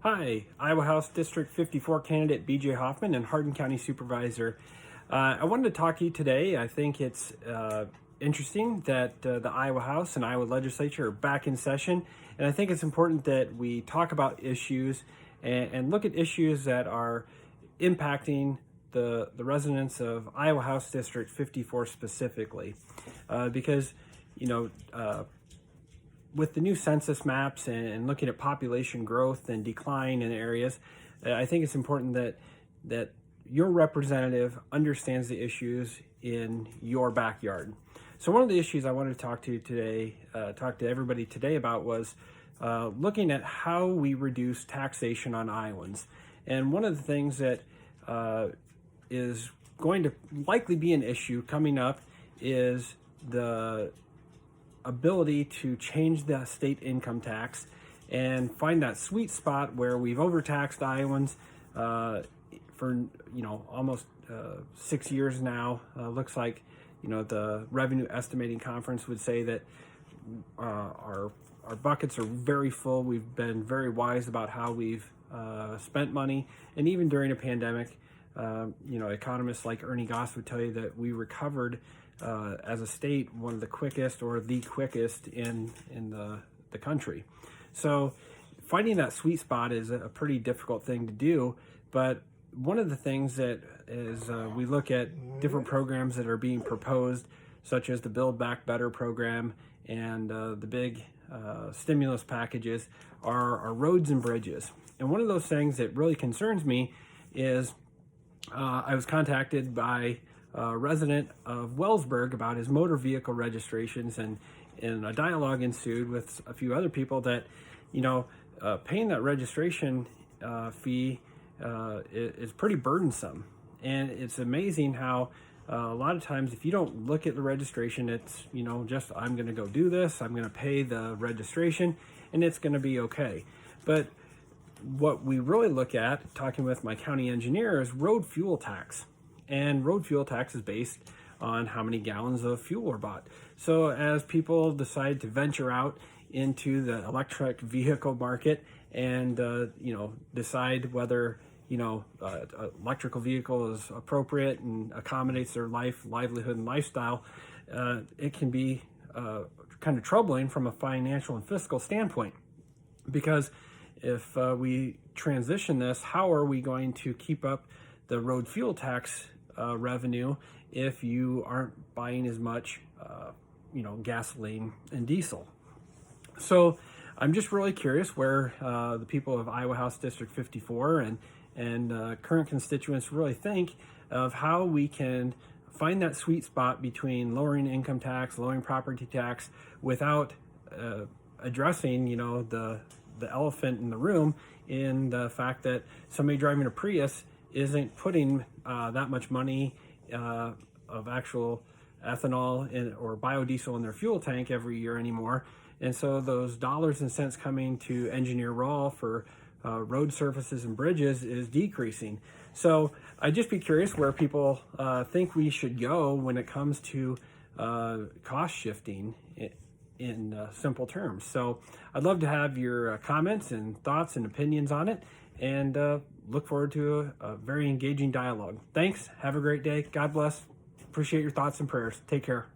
Hi, Iowa House District 54 candidate BJ Hoffman and Hardin County Supervisor. I wanted to talk to you today. I think it's interesting that the Iowa House and Iowa Legislature are back in session, and I think it's important that we talk about issues and look at issues that are impacting the residents of Iowa House District 54 specifically, because you know. With the new census maps and looking at population growth and decline in areas, I think it's important that your representative understands the issues in your backyard. So one of the issues I wanted to talk to everybody today about was looking at how we reduce taxation on Iowans. And one of the things that is going to likely be an issue coming up is the ability to change the state income tax and find that sweet spot where we've overtaxed Iowans for almost 6 years now. Looks like the Revenue Estimating Conference would say that our buckets are very full. We've been very wise about how we've spent money, and even during a pandemic, economists like Ernie Goss would tell you that we recovered as a state one of the quickest or the quickest in the country. So finding that sweet spot is a pretty difficult thing to do, but one of the things that is we look at different programs that are being proposed, such as the Build Back Better program and the big stimulus packages, are roads and bridges. And one of those things that really concerns me is I was contacted by a resident of Wellsburg about his motor vehicle registrations, and a dialogue ensued with a few other people that paying that registration fee is pretty burdensome. And it's amazing how a lot of times if you don't look at the registration, it's just I'm going to go do this, I'm going to pay the registration, and it's going to be okay. But what we really look at, talking with my county engineer, is road fuel tax. And road fuel tax is based on how many gallons of fuel are bought. So as people decide to venture out into the electric vehicle market and decide whether electrical vehicle is appropriate and accommodates their livelihood and lifestyle, it can be kind of troubling from a financial and fiscal standpoint, because if we transition this, how are we going to keep up the road fuel tax revenue if you aren't buying as much gasoline and diesel? So I'm just really curious where the people of Iowa House District 54 and current constituents really think of how we can find that sweet spot between lowering income tax, lowering property tax, without addressing the elephant in the room, in the fact that somebody driving a Prius isn't putting that much money of actual ethanol or biodiesel in their fuel tank every year anymore. And so those dollars and cents coming to Engineer Rawl for road surfaces and bridges is decreasing. So I'd just be curious where people think we should go when it comes to cost shifting in simple terms. So I'd love to have your comments and thoughts and opinions on it, and look forward to a very engaging dialogue. Thanks. Have a great day. God bless. Appreciate your thoughts and prayers. Take care.